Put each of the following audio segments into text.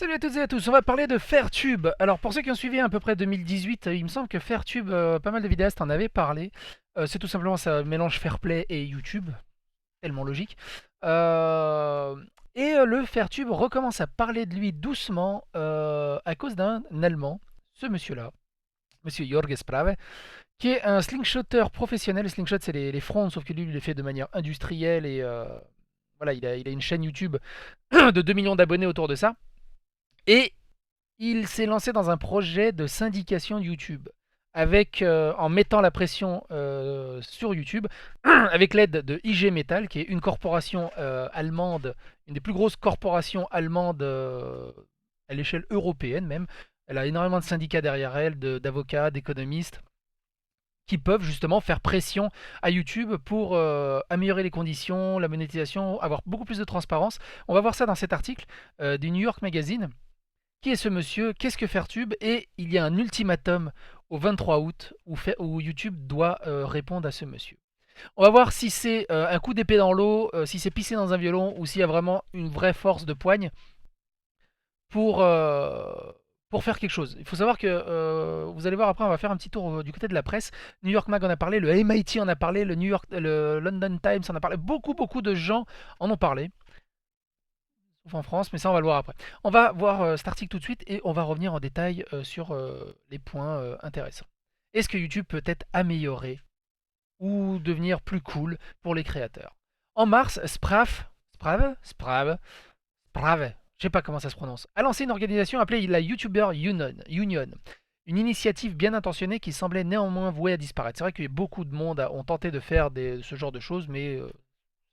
Salut à toutes et à tous, on va parler de Fairtube. Alors pour ceux qui ont suivi à peu près 2018, il me semble que Fairtube, pas mal de vidéastes en avaient parlé. C'est tout simplement ça mélange Fairplay et YouTube, tellement logique. Euh, le Fairtube recommence à parler de lui doucement à cause d'un Allemand, ce monsieur-là, monsieur Jorge Sprave, qui est un slingshotter professionnel. Le slingshot c'est les fronts, sauf que lui il les fait de manière industrielle et voilà, il a une chaîne YouTube de 2 millions d'abonnés autour de ça. Et il s'est lancé dans un projet de syndication de YouTube, en mettant la pression sur YouTube, avec l'aide de IG Metall, qui est une corporation allemande, une des plus grosses corporations allemandes à l'échelle européenne même. Elle a énormément de syndicats derrière elle, d'avocats, d'économistes, qui peuvent justement faire pression à YouTube pour améliorer les conditions, la monétisation, avoir beaucoup plus de transparence. On va voir ça dans cet article du New York Magazine. Qui est ce monsieur? Qu'est-ce que Fairtube? Et il y a un ultimatum au 23 août où YouTube doit répondre à ce monsieur. On va voir si c'est un coup d'épée dans l'eau, si c'est pissé dans un violon ou s'il y a vraiment une vraie force de poigne pour, euh, pour faire quelque chose. Il faut savoir que, vous allez voir après, on va faire un petit tour du côté de la presse. New York Mag en a parlé, le MIT en a parlé, le London Times en a parlé. Beaucoup de gens en ont parlé sauf en France, mais ça on va le voir après. On va voir cet article tout de suite et on va revenir en détail sur les points intéressants. Est-ce que YouTube peut être amélioré ou devenir plus cool pour les créateurs? En mars, Sprave, je sais pas comment ça se prononce, a lancé une organisation appelée la YouTuber Union, une initiative bien intentionnée qui semblait néanmoins vouée à disparaître. C'est vrai que beaucoup de monde ont tenté de faire ce genre de choses, mais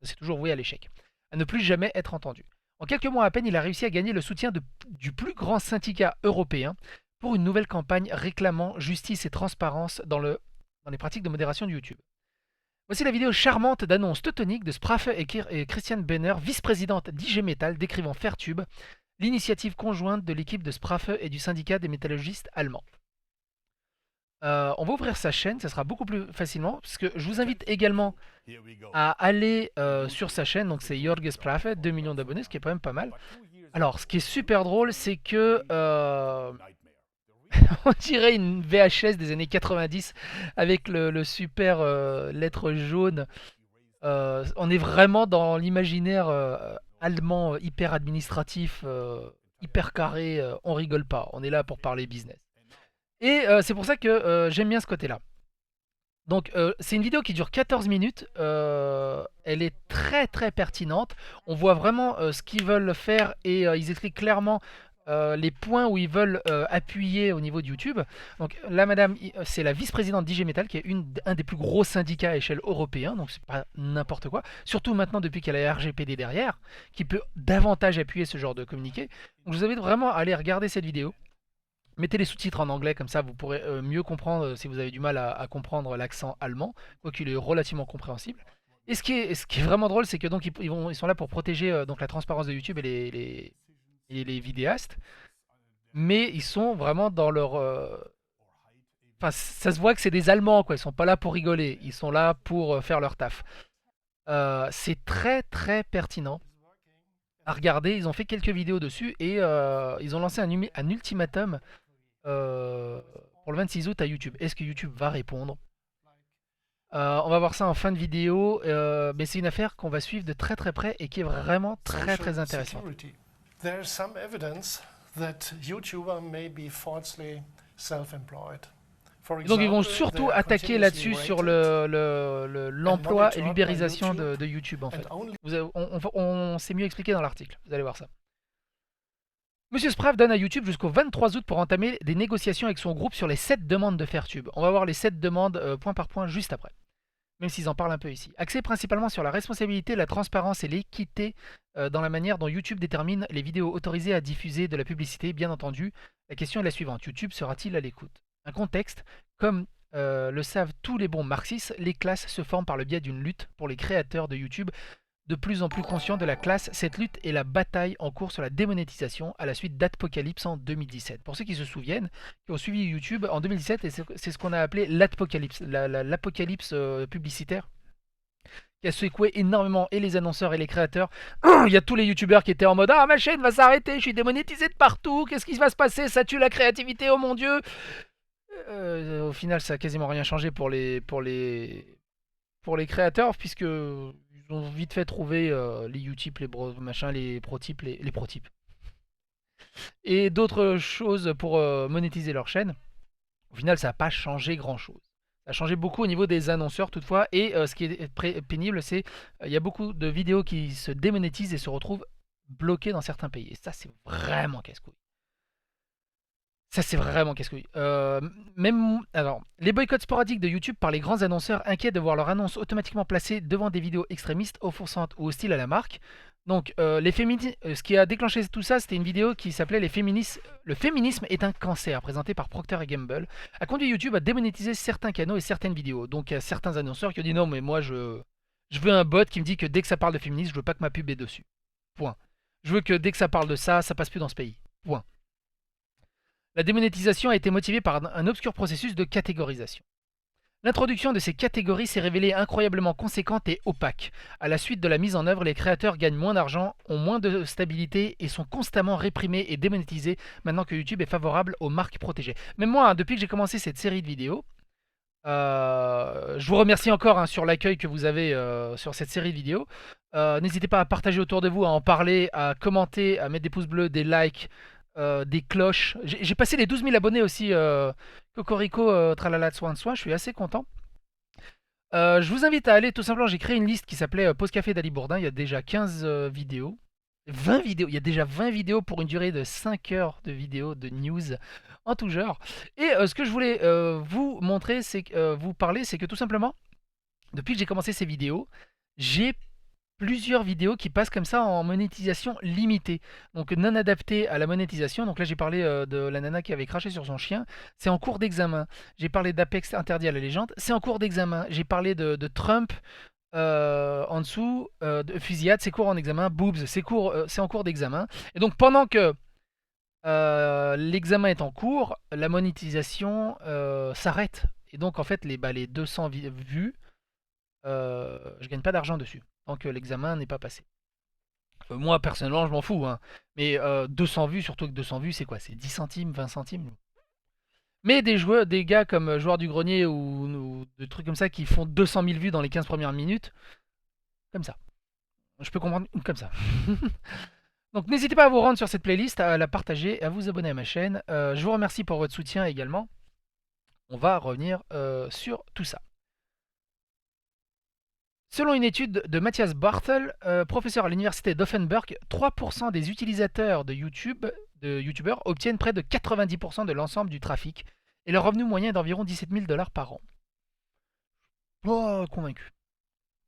c'est toujours voué à l'échec, à ne plus jamais être entendu. En quelques mois à peine, il a réussi à gagner le soutien du plus grand syndicat européen pour une nouvelle campagne réclamant justice et transparence dans les pratiques de modération de YouTube. Voici la vidéo charmante d'annonce teutonique de Sprafe et Christiane Benner, vice-présidente d'IG Metall, décrivant Fairtube, l'initiative conjointe de l'équipe de Sprafe et du syndicat des métallurgistes allemands. On va ouvrir sa chaîne, ça sera beaucoup plus facilement, parce que je vous invite également à aller sur sa chaîne, donc c'est Jorge Sprafe, 2 millions d'abonnés, ce qui est quand même pas mal. Alors, ce qui est super drôle, c'est que on dirait une VHS des années 90 avec le super lettre jaune. On est vraiment dans l'imaginaire allemand hyper administratif, hyper carré. On rigole pas, on est là pour parler business. Et c'est pour ça que j'aime bien ce côté-là. Donc c'est une vidéo qui dure 14 minutes, elle est très pertinente, on voit vraiment ce qu'ils veulent faire et ils expliquent clairement les points où ils veulent appuyer au niveau de YouTube. Donc la madame, c'est la vice-présidente d'IG Metal qui est un des plus gros syndicats à échelle européenne, donc c'est pas n'importe quoi, surtout maintenant depuis qu'elle a la RGPD derrière, qui peut davantage appuyer ce genre de communiqué. Donc je vous invite vraiment à aller regarder cette vidéo. Mettez les sous-titres en anglais, comme ça vous pourrez mieux comprendre si vous avez du mal à comprendre l'accent allemand, quoiqu'il est relativement compréhensible. Et ce qui est vraiment drôle, c'est que donc ils sont là pour protéger donc la transparence de YouTube et les vidéastes, mais ils sont vraiment dans leur... Enfin, ça se voit que c'est des Allemands, quoi. Ils sont pas là pour rigoler, ils sont là pour faire leur taf. C'est très pertinent à regarder. Ils ont fait quelques vidéos dessus et ils ont lancé un ultimatum euh, pour le 26 août à YouTube. Est-ce que YouTube va répondre? On va voir ça en fin de vidéo, mais c'est une affaire qu'on va suivre de très près et qui est vraiment très intéressante. There is some evidence that YouTuber may be falsely self-employed. For Et donc ils vont example, they surtout are attaquer continuously là-dessus sur rated l'emploi et monitored by l'ubérisation YouTube de YouTube en and fait. only On s'est mieux expliqué dans l'article, vous allez voir ça. Monsieur Sprav donne à YouTube jusqu'au 23 août pour entamer des négociations avec son groupe sur les 7 demandes de Fairtube. On va voir les 7 demandes point par point juste après, même s'ils en parlent un peu ici. Axé principalement sur la responsabilité, la transparence et l'équité dans la manière dont YouTube détermine les vidéos autorisées à diffuser de la publicité, bien entendu. La question est la suivante, YouTube sera-t-il à l'écoute? Un contexte, comme le savent tous les bons marxistes, les classes se forment par le biais d'une lutte pour les créateurs de YouTube. De plus en plus conscients de la classe, cette lutte est la bataille en cours sur la démonétisation à la suite d'Adpocalypse en 2017. Pour ceux qui se souviennent, qui ont suivi YouTube en 2017, c'est ce qu'on a appelé l'Adpocalypse, l'apocalypse publicitaire, qui a secoué énormément et les annonceurs et les créateurs. Il y a tous les youtubeurs qui étaient en mode ah ma chaîne va s'arrêter, je suis démonétisé de partout, qu'est-ce qui va se passer, ça tue la créativité, oh mon dieu. Au final ça a quasiment rien changé pour les créateurs puisque ils ont vite fait trouver les Utip, les machin, les pro-types, les pro-types et d'autres choses pour monétiser leur chaîne. Au final, ça n'a pas changé grand-chose. Ça a changé beaucoup au niveau des annonceurs toutefois. Et ce qui est pénible, c'est qu'il y a beaucoup de vidéos qui se démonétisent et se retrouvent bloquées dans certains pays. Et ça, c'est vraiment casse-couille. Ça, c'est vraiment casse-couille. Alors, les boycotts sporadiques de YouTube par les grands annonceurs inquiets de voir leurs annonces automatiquement placées devant des vidéos extrémistes, offensantes ou hostiles à la marque. Donc, ce qui a déclenché tout ça, c'était une vidéo qui s'appelait Le féminisme est un cancer, présentée par Procter & Gamble, a conduit YouTube à démonétiser certains canaux et certaines vidéos. Donc, il y a certains annonceurs qui ont dit non, mais moi, je veux un bot qui me dit que dès que ça parle de féminisme, je veux pas que ma pub est dessus. Point. Je veux que dès que ça parle de ça, ça passe plus dans ce pays. Point. La démonétisation a été motivée par un obscur processus de catégorisation. L'introduction de ces catégories s'est révélée incroyablement conséquente et opaque. À la suite de la mise en œuvre, les créateurs gagnent moins d'argent, ont moins de stabilité et sont constamment réprimés et démonétisés maintenant que YouTube est favorable aux marques protégées. Même moi, depuis que j'ai commencé cette série de vidéos, je vous remercie encore sur l'accueil que vous avez sur cette série de vidéos. N'hésitez pas à partager autour de vous, à en parler, à commenter, à mettre des pouces bleus, des likes, des cloches. J'ai passé les 12 000 abonnés aussi. Cocorico, tralala, soin de soin, je suis assez content. Je vous invite à aller tout simplement, j'ai créé une liste qui s'appelait Pause Café d'Ali Bourdin. Il y a déjà 15 vidéos. 20 vidéos, il y a déjà 20 vidéos pour une durée de 5 heures de vidéos, de news en tout genre. Et ce que je voulais vous montrer, c'est que vous parler, c'est que tout simplement, depuis que j'ai commencé ces vidéos, j'ai plusieurs vidéos qui passent comme ça en monétisation limitée, donc non adaptée à la monétisation. Donc là j'ai parlé de la nana qui avait craché sur son chien, c'est en cours d'examen. J'ai parlé d'Apex interdit à la légende, c'est en cours d'examen. J'ai parlé de Trump en dessous, de fusillade, c'est cours en examen. Boobs, c'est en cours d'examen. Et donc pendant que l'examen est en cours, la monétisation s'arrête. Et donc en fait les 200 vues, je gagne pas d'argent dessus tant que l'examen n'est pas passé. Moi personnellement je m'en fous, hein. Mais 200 vues, surtout que 200 vues c'est quoi? C'est 10 centimes, 20 centimes. Mais des gars comme Joueur du Grenier ou des trucs comme ça qui font 200 000 vues dans les 15 premières minutes, comme ça. Je peux comprendre comme ça. Donc n'hésitez pas à vous rendre sur cette playlist, à la partager, à vous abonner à ma chaîne. Je vous remercie pour votre soutien également. On va revenir sur tout ça. Selon une étude de Matthias Bartel, professeur à l'université d'Offenburg, 3% des utilisateurs de YouTubeurs obtiennent près de 90% de l'ensemble du trafic et leur revenu moyen est d'environ 17 000 $ par an. Pas convaincu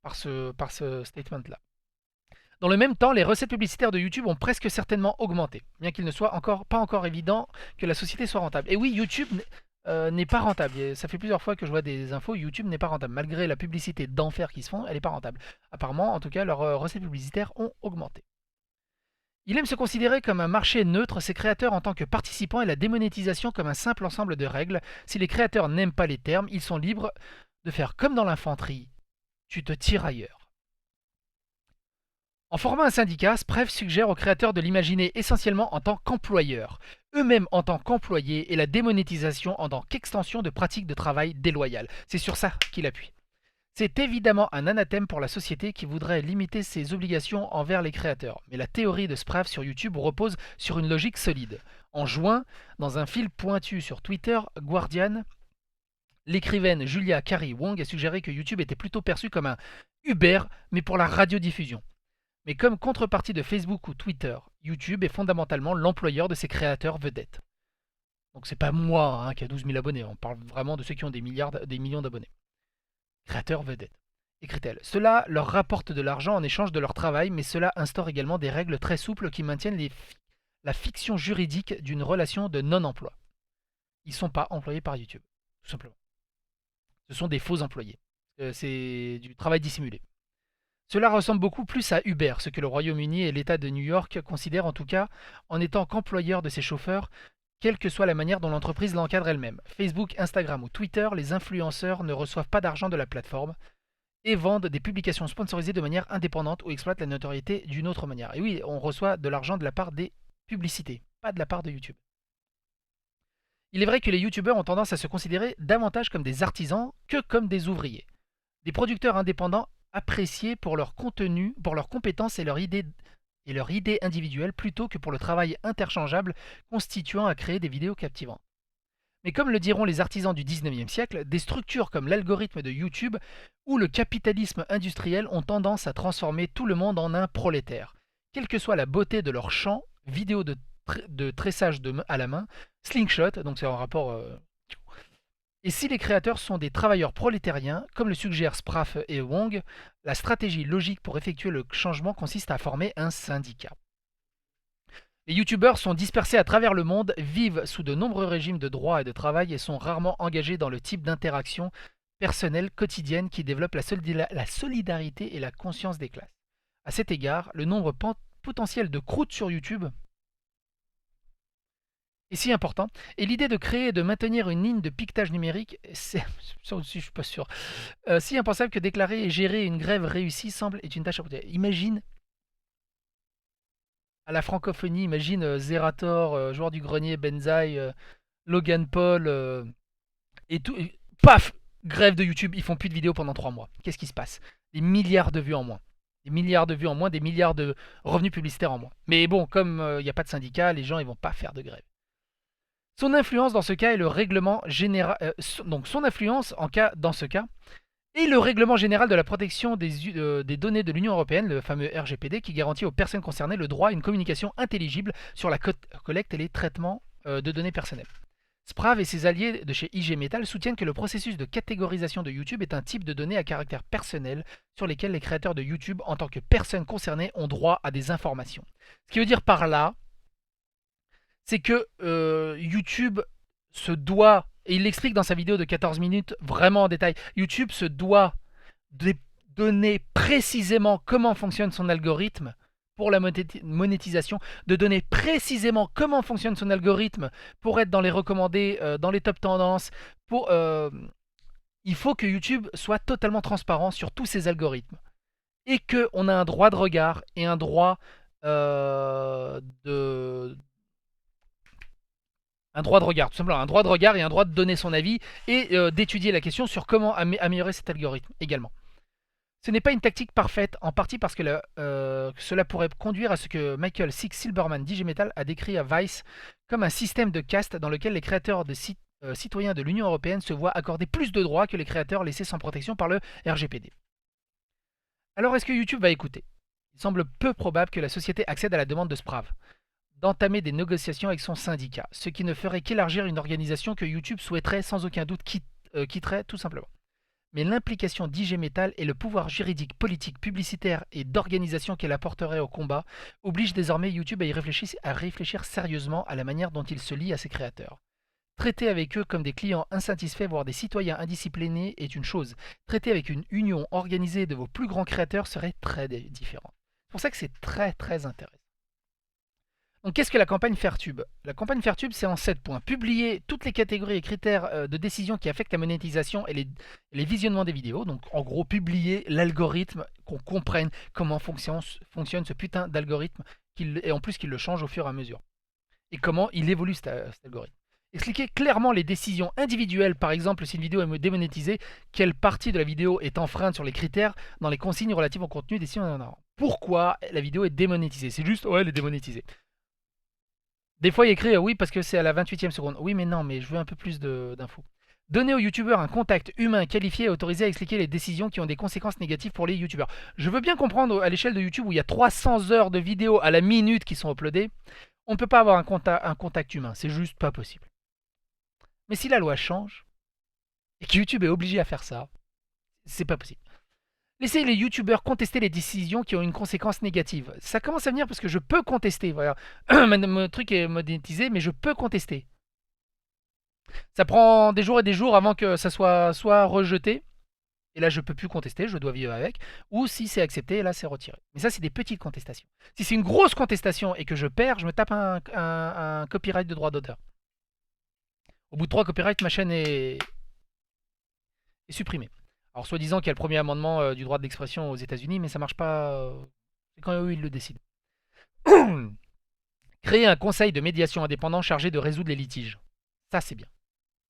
par ce statement-là. Dans le même temps, les recettes publicitaires de YouTube ont presque certainement augmenté, bien qu'il ne soit pas encore évident que la société soit rentable. Et oui, YouTube n'est pas rentable. Ça fait plusieurs fois que je vois des infos, YouTube n'est pas rentable. Malgré la publicité d'enfer qui se font, elle n'est pas rentable. Apparemment, en tout cas, leurs recettes publicitaires ont augmenté. Il aime se considérer comme un marché neutre, ses créateurs en tant que participants et la démonétisation comme un simple ensemble de règles. Si les créateurs n'aiment pas les termes, ils sont libres de faire comme dans l'infanterie. Tu te tires ailleurs. En formant un syndicat, Sprev suggère aux créateurs de l'imaginer essentiellement en tant qu'employeurs, eux-mêmes en tant qu'employés et la démonétisation en tant qu'extension de pratiques de travail déloyales. C'est sur ça qu'il appuie. C'est évidemment un anathème pour la société qui voudrait limiter ses obligations envers les créateurs. Mais la théorie de Sprev sur YouTube repose sur une logique solide. En juin, dans un fil pointu sur Twitter, Guardian, l'écrivaine Julia Carey Wong a suggéré que YouTube était plutôt perçu comme un Uber, mais pour la radiodiffusion. Mais comme contrepartie de Facebook ou Twitter, YouTube est fondamentalement l'employeur de ses créateurs vedettes. Donc c'est pas moi qui a 12 000 abonnés, on parle vraiment de ceux qui ont des millions d'abonnés. Créateurs vedettes, écrit-elle. Cela leur rapporte de l'argent en échange de leur travail, mais cela instaure également des règles très souples qui maintiennent la fiction juridique d'une relation de non-emploi. Ils ne sont pas employés par YouTube, tout simplement. Ce sont des faux employés. C'est du travail dissimulé. Cela ressemble beaucoup plus à Uber, ce que le Royaume-Uni et l'État de New York considèrent en tout cas en étant qu'employeurs de ses chauffeurs, quelle que soit la manière dont l'entreprise l'encadre elle-même. Facebook, Instagram ou Twitter, les influenceurs ne reçoivent pas d'argent de la plateforme et vendent des publications sponsorisées de manière indépendante ou exploitent la notoriété d'une autre manière. Et oui, on reçoit de l'argent de la part des publicités, pas de la part de YouTube. Il est vrai que les youtubeurs ont tendance à se considérer davantage comme des artisans que comme des ouvriers. Des producteurs indépendants appréciés pour leur contenu, pour leurs compétences et leur idée individuelle plutôt que pour le travail interchangeable constituant à créer des vidéos captivantes. Mais comme le diront les artisans du 19e siècle, des structures comme l'algorithme de YouTube ou le capitalisme industriel ont tendance à transformer tout le monde en un prolétaire. Quelle que soit la beauté de leur chant, vidéo de tressage à la main, slingshot, donc c'est en rapport... Et si les créateurs sont des travailleurs prolétariens, comme le suggèrent Spraff et Wong, la stratégie logique pour effectuer le changement consiste à former un syndicat. Les youtubeurs sont dispersés à travers le monde, vivent sous de nombreux régimes de droit et de travail et sont rarement engagés dans le type d'interaction personnelle quotidienne qui développe la solidarité et la conscience des classes. À cet égard, le nombre potentiel de croûtes sur YouTube est si important, et l'idée de créer et de maintenir une ligne de piquetage numérique, ça aussi je suis pas sûr, si impensable que déclarer et gérer une grève réussie semble être une tâche à côté. Imagine à la francophonie, imagine Zerator, joueur du grenier, Benzaï, Logan Paul, et tout, et paf, grève de YouTube, ils font plus de vidéos pendant 3 mois. Qu'est-ce qui se passe? Des milliards de vues en moins. Des milliards de vues en moins, des milliards de revenus publicitaires en moins. Mais bon, comme il n'y a pas de syndicat, les gens ils vont pas faire de grève. Son influence dans ce cas est le règlement général. Donc son influence dans ce cas est le règlement général de la protection des données de l'Union européenne, le fameux RGPD, qui garantit aux personnes concernées le droit à une communication intelligible sur la collecte et les traitements de données personnelles. Sprav et ses alliés de chez IG Metal soutiennent que le processus de catégorisation de YouTube est un type de données à caractère personnel sur lesquelles les créateurs de YouTube, en tant que personnes concernées, ont droit à des informations. Ce qui veut dire par là, c'est que YouTube se doit, et il l'explique dans sa vidéo de 14 minutes vraiment en détail, YouTube se doit de donner précisément comment fonctionne son algorithme pour la monétisation, de donner précisément comment fonctionne son algorithme pour être dans les recommandés, dans les top tendances. Il faut que YouTube soit totalement transparent sur tous ses algorithmes. Et qu'on a un droit de regard et un droit un droit de regard, tout simplement, un droit de regard et un droit de donner son avis et d'étudier la question sur comment améliorer cet algorithme également. Ce n'est pas une tactique parfaite, en partie parce que cela pourrait conduire à ce que Michael Six Silberman d'IG Metal a décrit à Vice comme un système de caste dans lequel les créateurs de citoyens de l'Union européenne se voient accorder plus de droits que les créateurs laissés sans protection par le RGPD. Alors est-ce que YouTube va écouter? Il semble peu probable que la société accède à la demande de Sprav d'entamer des négociations avec son syndicat, ce qui ne ferait qu'élargir une organisation que YouTube souhaiterait sans aucun doute quitterait tout simplement. Mais l'implication d'IG Metal et le pouvoir juridique, politique, publicitaire et d'organisation qu'elle apporterait au combat obligent désormais YouTube à réfléchir sérieusement à la manière dont il se lie à ses créateurs. Traiter avec eux comme des clients insatisfaits, voire des citoyens indisciplinés est une chose. Traiter avec une union organisée de vos plus grands créateurs serait très différent. C'est pour ça que c'est très très intéressant. Donc qu'est-ce que la campagne Fairtube? La campagne Fairtube, c'est en 7 points. Publier toutes les catégories et critères de décision qui affectent la monétisation et les visionnements des vidéos. Donc en gros, publier l'algorithme, qu'on comprenne comment fonctionne ce putain d'algorithme, et en plus qu'il le change au fur et à mesure. Et comment il évolue cet algorithme. Expliquer clairement les décisions individuelles, par exemple si une vidéo est démonétisée, quelle partie de la vidéo est enfreinte sur les critères dans les consignes relatives au contenu des décisions. Pourquoi la vidéo est démonétisée? C'est juste, ouais, elle est démonétisée. Des fois, il écrit oui parce que c'est à la 28e seconde. Oui, mais non, mais je veux un peu plus d'infos. Donner aux youtubeurs un contact humain qualifié et autorisé à expliquer les décisions qui ont des conséquences négatives pour les youtubeurs. Je veux bien comprendre à l'échelle de YouTube où il y a 300 heures de vidéos à la minute qui sont uploadées, on ne peut pas avoir un contact humain. C'est juste pas possible. Mais si la loi change et que YouTube est obligé à faire ça, c'est pas possible. Laissez les youtubeurs contester les décisions qui ont une conséquence négative. Ça commence à venir parce que je peux contester. Voilà. Mon truc est monétisé, mais je peux contester. Ça prend des jours et des jours avant que ça soit rejeté. Et là, je peux plus contester, je dois vivre avec. Ou si c'est accepté, là, c'est retiré. Mais ça, c'est des petites contestations. Si c'est une grosse contestation et que je perds, je me tape un copyright de droit d'auteur. Au bout de 3 copyrights, ma chaîne est supprimée. Alors, soi-disant qu'il y a le premier amendement du droit d'expression aux États-Unis, mais ça marche pas. C'est quand eux ils le décident. Créer un conseil de médiation indépendant chargé de résoudre les litiges. Ça, c'est bien.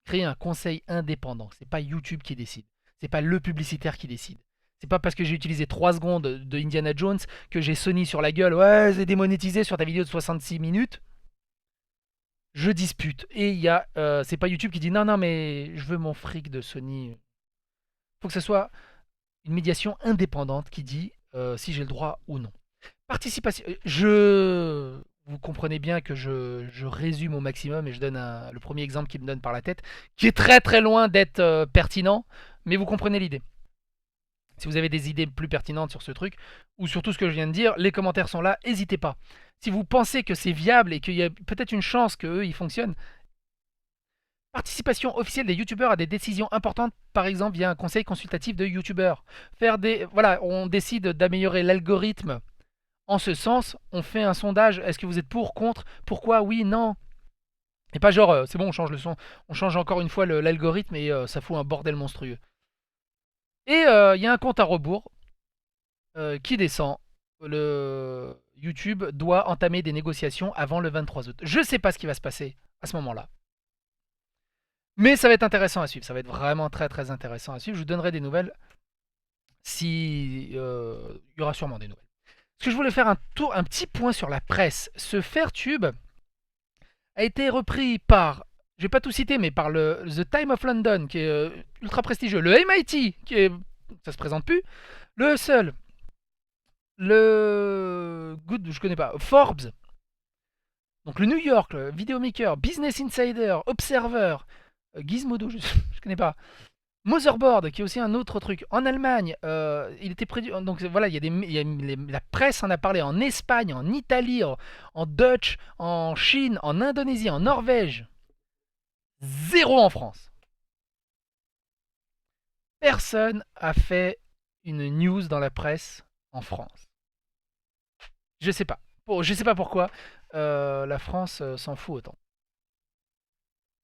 Créer un conseil indépendant. C'est pas YouTube qui décide. C'est pas le publicitaire qui décide. C'est pas parce que j'ai utilisé 3 secondes de Indiana Jones que j'ai Sony sur la gueule. Ouais, c'est démonétisé sur ta vidéo de 66 minutes. Je dispute. Et il y a, c'est pas YouTube qui dit non, non, mais je veux mon fric de Sony. Faut que ce soit une médiation indépendante qui dit si j'ai le droit ou non. Participation. Vous comprenez bien que je résume au maximum et je donne le premier exemple qui me donne par la tête, qui est très très loin d'être pertinent, mais vous comprenez l'idée. Si vous avez des idées plus pertinentes sur ce truc, ou sur tout ce que je viens de dire, les commentaires sont là, n'hésitez pas. Si vous pensez que c'est viable et qu'il y a peut-être une chance qu'eux, ils fonctionnent, participation officielle des youtubeurs à des décisions importantes, par exemple via un conseil consultatif de youtubeurs. Voilà, on décide d'améliorer l'algorithme. En ce sens, on fait un sondage. Est-ce que vous êtes pour, contre, pourquoi, oui, non? Et pas genre, c'est bon, on change le son, on change encore une fois l'algorithme et ça fout un bordel monstrueux. Et il y a un compte à rebours qui descend. Le YouTube doit entamer des négociations avant le 23 août. Je sais pas ce qui va se passer à ce moment-là. Mais ça va être intéressant à suivre. Ça va être vraiment très très intéressant à suivre. Je vous donnerai des nouvelles. Si, il y aura sûrement des nouvelles. Parce que je voulais faire un petit point sur la presse. Ce Fairtube a été repris par, je vais pas tout citer, mais par le The Time of London, qui est ultra prestigieux, le MIT, qui est, ça se présente plus, le Hustle, le Good, je connais pas, Forbes, donc le New York, le Videomaker, Business Insider, Observer, Gizmodo, je connais pas, Motherboard, qui est aussi un autre truc. En Allemagne, il était prévu. Donc voilà, la presse en a parlé en Espagne, en Italie, en Dutch, en Chine, en Indonésie, en Norvège. Zéro en France. Personne a fait une news dans la presse en France. Je sais pas. Je sais pas pourquoi. La France s'en fout autant.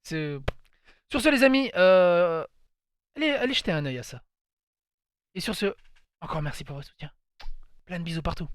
Sur ce, les amis, allez jeter un œil à ça. Et sur ce, encore merci pour votre soutien. Plein de bisous partout.